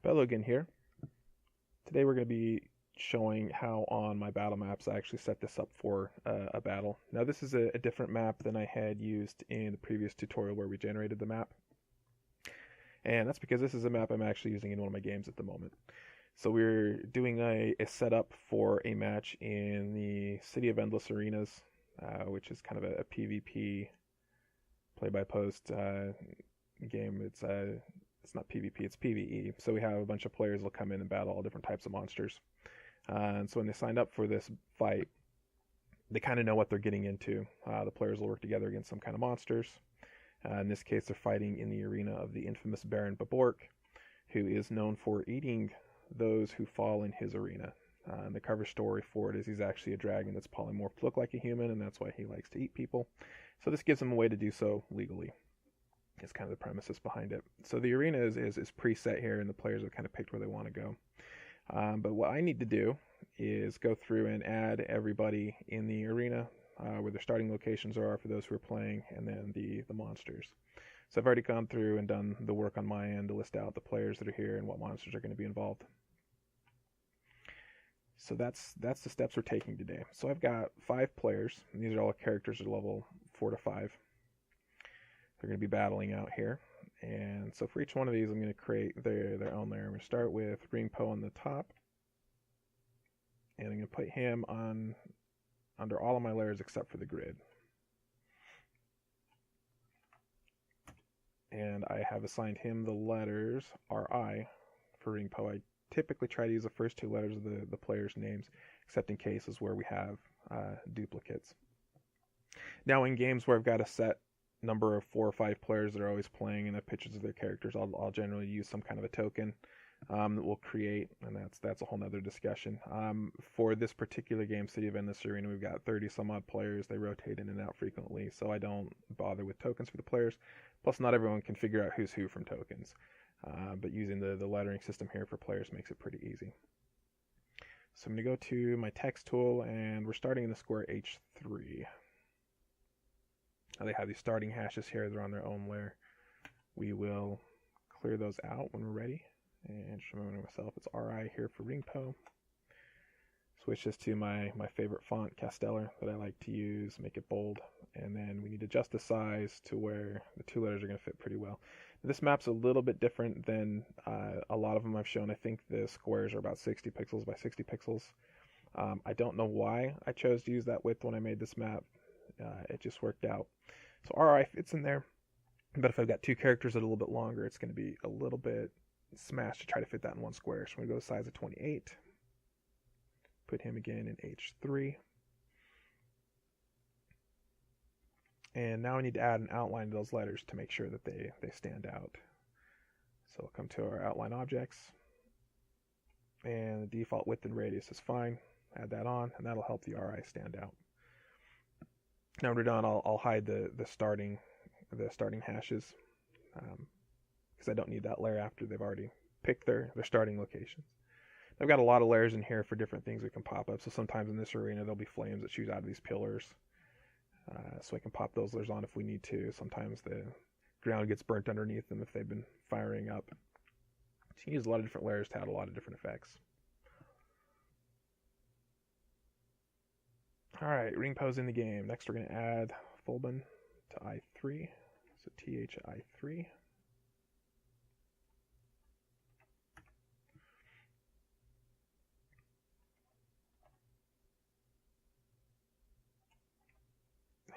Fellow again here. Today we're going to be showing how on my battle maps I actually set this up for a battle. Now this is a different map than I had used in the previous tutorial where we generated the map. And that's because this is a map I'm actually using in one of my games at the moment. So we're doing a setup for a match in the City of Endless Arenas, which is kind of a PvP play-by-post game. It's not PvP, it's PvE. So we have a bunch of players that'll come in and battle all different types of monsters. And so when they signed up for this fight, they kind of know what they're getting into. The players will work together against some kind of monsters. In this case, they're fighting in the arena of the infamous Baron Babork, who is known for eating those who fall in his arena. And the cover story for it is he's actually a dragon that's polymorphed to look like a human, and that's why he likes to eat people. So this gives him a way to do so legally. It's kind of the premises behind it. So the arena is preset here, and the players have kind of picked where they want to go. But what I need to do is go through and add everybody in the arena where their starting locations are for those who are playing, and then the monsters. So I've already gone through and done the work on my end to list out the players that are here and what monsters are going to be involved. So that's the steps we're taking today. So I've got 5 players, and these are all characters at level 4 to 5. They're going to be battling out here. And so for each one of these, I'm going to create their own layer. I'm going to start with Ringpo on the top. And I'm going to put him under all of my layers except for the grid. And I have assigned him the letters RI for Ringpo. I typically try to use the first 2 letters of the players' names, except in cases where we have duplicates. Now in games where I've got a set number of 4 or 5 players that are always playing and have pictures of their characters, I'll generally use some kind of a token that we'll create, and that's a whole nother discussion. For this particular game, City of Endless Arena, we've got 30 some odd players. They rotate in and out frequently, so I don't bother with tokens for the players. Plus, not everyone can figure out who's who from tokens, but using the lettering system here for players makes it pretty easy. So I'm going to go to my text tool, and we're starting in the square H3. Now they have these starting hashes here. They're on their own layer. We will clear those out when we're ready. And just remember myself, it's RI here for Ringpo. Switch this to my favorite font, Casteller, that I like to use. Make it bold. And then we need to adjust the size to where the 2 letters are going to fit pretty well. This map's a little bit different than a lot of them I've shown. I think the squares are about 60 pixels by 60 pixels. I don't know why I chose to use that width when I made this map. It just worked out. So RI fits in there, but if I've got 2 characters that are a little bit longer, it's going to be a little bit smashed to try to fit that in one square. So I'm going to go to size of 28. Put him again in H3. And now I need to add an outline to those letters to make sure that they stand out. So we'll come to our outline objects. And the default width and radius is fine. Add that on, and that'll help the RI stand out. Now when we're done, I'll hide the starting hashes because I don't need that layer after they've already picked their starting locations. I've got a lot of layers in here for different things that can pop up. So sometimes in this arena there'll be flames that shoot out of these pillars, so I can pop those layers on if we need to. Sometimes the ground gets burnt underneath them if they've been firing up. So you can use a lot of different layers to add a lot of different effects. Alright, Ringpo's in the game. Next we're going to add Fulban to I3. So TH I3.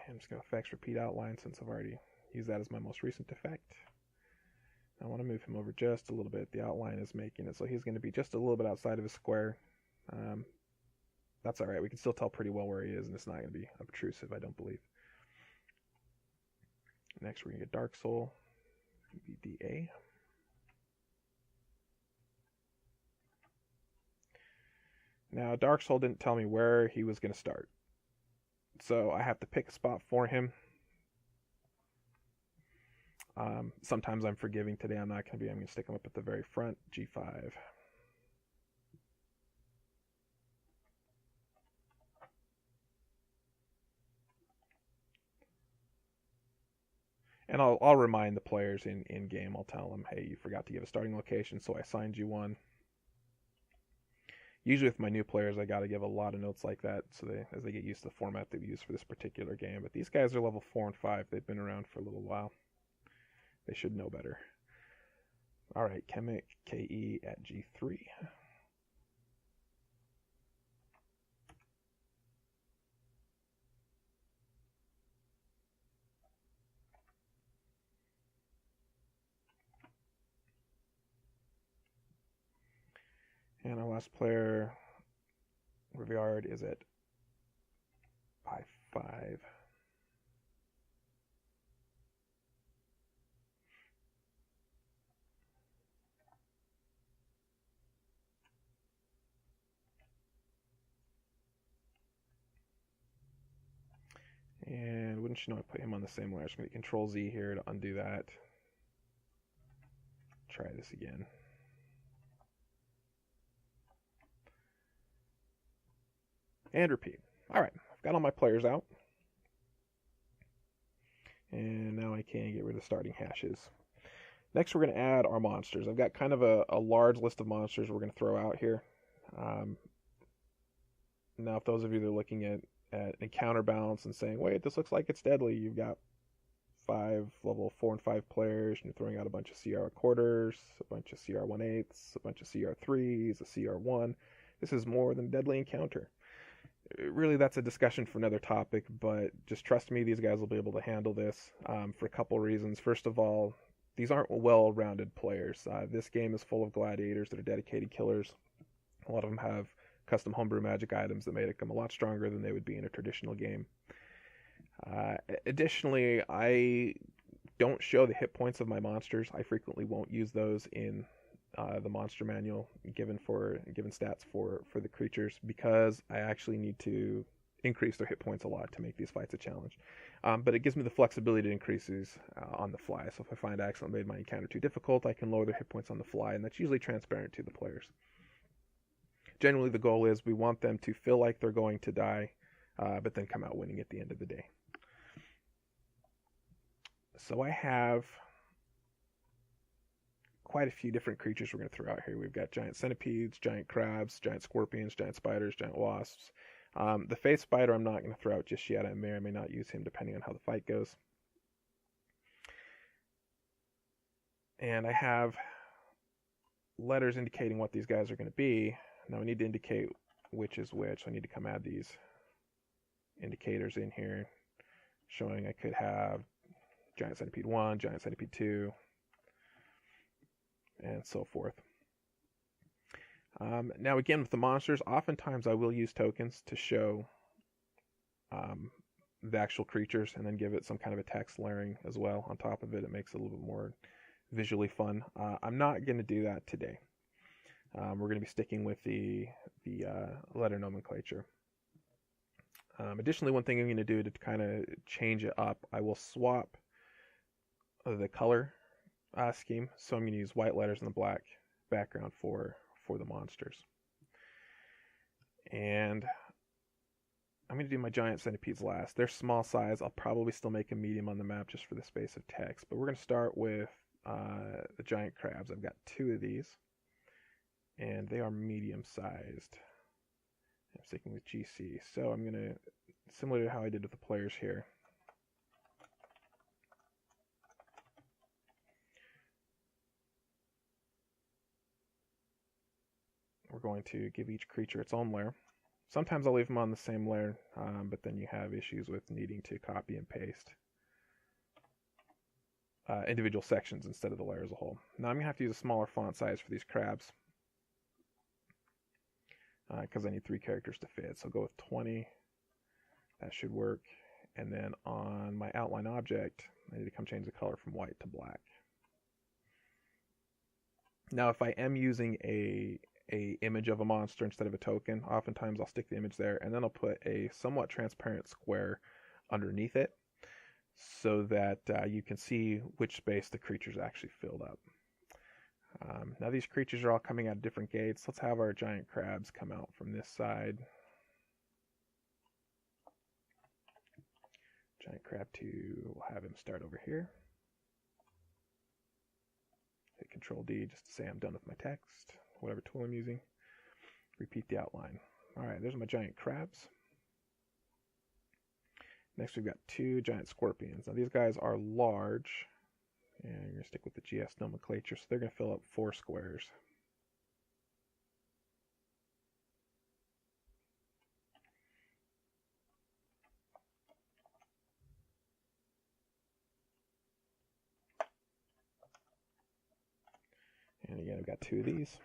I'm just going to effects repeat outline since I've already used that as my most recent effect. I want to move him over just a little bit. The outline is making it so he's going to be just a little bit outside of his square. That's alright, we can still tell pretty well where he is, and it's not going to be obtrusive, I don't believe. Next we're going to get Dark Soul, BDA. Now Dark Soul didn't tell me where he was going to start, so I have to pick a spot for him. Sometimes I'm forgiving. Today I'm not going to be. I'm going to stick him up at the very front, G5. And I'll remind the players in game. I'll tell them, hey, you forgot to give a starting location, so I assigned you one. Usually with my new players, I got to give a lot of notes like that, so as they get used to the format they've used for this particular game. But these guys are level 4 and 5. They've been around for a little while. They should know better. All right, Chemic KE at G3. And our last player, Rivard, is at I5. And wouldn't you know, I put him on the same layer. I'm just going to Control Z here to undo that. Try this again. And repeat. All right, I've got all my players out. And now I can get rid of starting hashes. Next, we're going to add our monsters. I've got kind of a large list of monsters we're going to throw out here. Now, if those of you that are looking at encounter balance and saying, wait, this looks like it's deadly, you've got 5 level 4 and 5 players, and you're throwing out a bunch of CR quarters, a bunch of CR 1/8, a bunch of CR 3s, a CR 1. This is more than a deadly encounter. Really, that's a discussion for another topic, but just trust me, these guys will be able to handle this for a couple reasons. First of all, these aren't well-rounded players. This game is full of gladiators that are dedicated killers. A lot of them have custom homebrew magic items that make them a lot stronger than they would be in a traditional game. Additionally, I don't show the hit points of my monsters. I frequently won't use those in the monster manual given stats for the creatures, because I actually need to increase their hit points a lot to make these fights a challenge. But it gives me the flexibility to increase these on the fly. So if I find I accidentally made my encounter too difficult, I can lower their hit points on the fly, and that's usually transparent to the players. Generally, the goal is we want them to feel like they're going to die, but then come out winning at the end of the day. So I have quite a few different creatures we're going to throw out here. We've got giant centipedes, giant crabs, giant scorpions, giant spiders, giant wasps. The face spider I'm not going to throw out just yet. I may or may not use him depending on how the fight goes. And I have letters indicating what these guys are going to be. Now I need to indicate which is which. So I need to come add these indicators in here showing I could have giant centipede 1, giant centipede 2, and so forth. Now again, with the monsters, oftentimes I will use tokens to show the actual creatures and then give it some kind of a text layering as well on top of it. It makes it a little bit more visually fun. I'm not going to do that today. We're going to be sticking with the letter nomenclature. Additionally, one thing I'm going to do to kind of change it up, I will swap the color scheme. So I'm going to use white letters and the black background for the monsters. And I'm going to do my giant centipedes last. They're small size. I'll probably still make a medium on the map just for the space of text. But we're going to start with the giant crabs. I've got 2 of these, and they are medium sized. I'm sticking with GC. So I'm going to, similar to how I did with the players here, we're going to give each creature its own layer. Sometimes I'll leave them on the same layer, but then you have issues with needing to copy and paste individual sections instead of the layer as a whole. Now I'm going to have to use a smaller font size for these crabs because I need 3 characters to fit. So I'll go with 20. That should work. And then on my outline object, I need to come change the color from white to black. Now if I am using a image of a monster instead of a token, oftentimes I'll stick the image there and then I'll put a somewhat transparent square underneath it so that you can see which space the creature's actually filled up. Now these creatures are all coming out of different gates. Let's have our giant crabs come out from this side. Giant crab 2, we'll have him start over here. Hit Control D just to say I'm done with my text, whatever tool I'm using. Repeat the outline. All right, there's my giant crabs. Next, we've got 2 giant scorpions. Now, these guys are large, and you're going to stick with the GS nomenclature, so they're going to fill up 4 squares. And again, I've got 2 of these.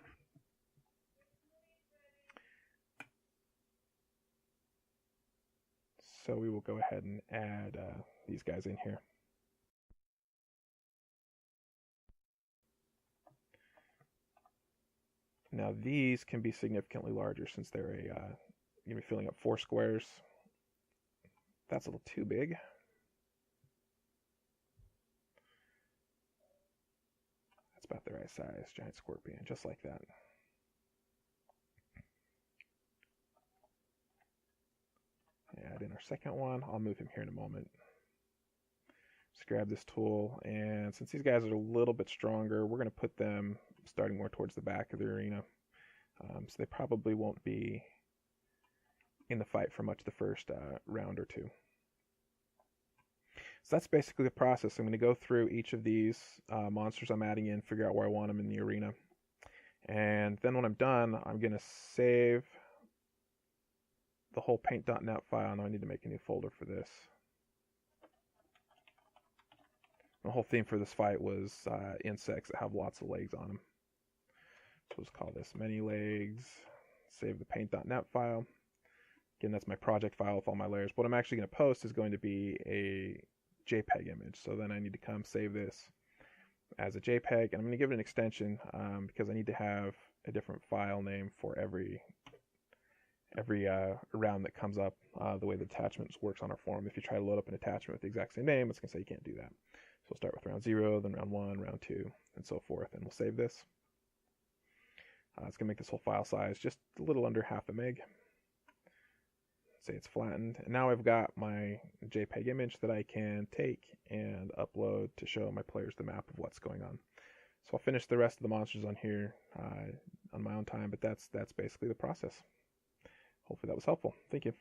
So we will go ahead and add these guys in here. Now these can be significantly larger since they're going to be filling up 4 squares. That's a little too big. That's about the right size, giant scorpion, just like that. Add in our second one. I'll move him here in a moment. Just grab this tool, and since these guys are a little bit stronger, we're going to put them starting more towards the back of the arena. So they probably won't be in the fight for much the first round or 2. So that's basically the process. I'm going to go through each of these monsters I'm adding in, figure out where I want them in the arena. And then when I'm done, I'm going to save the whole paint.net file. Now I need to make a new folder for this. The whole theme for this fight was insects that have lots of legs on them. So let's call this many legs. Save the paint.net file. Again, that's my project file with all my layers. What I'm actually going to post is going to be a JPEG image. So then I need to come save this as a JPEG, and I'm going to give it an extension because I need to have a different file name for every round that comes up. The way the attachments works on our forum, if you try to load up an attachment with the exact same name, it's going to say you can't do that. So we'll start with round 0, then round 1, round 2, and so forth, and we'll save this. It's going to make this whole file size just a little under half a meg. Say it's flattened, and now I've got my JPEG image that I can take and upload to show my players the map of what's going on. So I'll finish the rest of the monsters on here on my own time, but that's basically the process. Hopefully that was helpful. Thank you.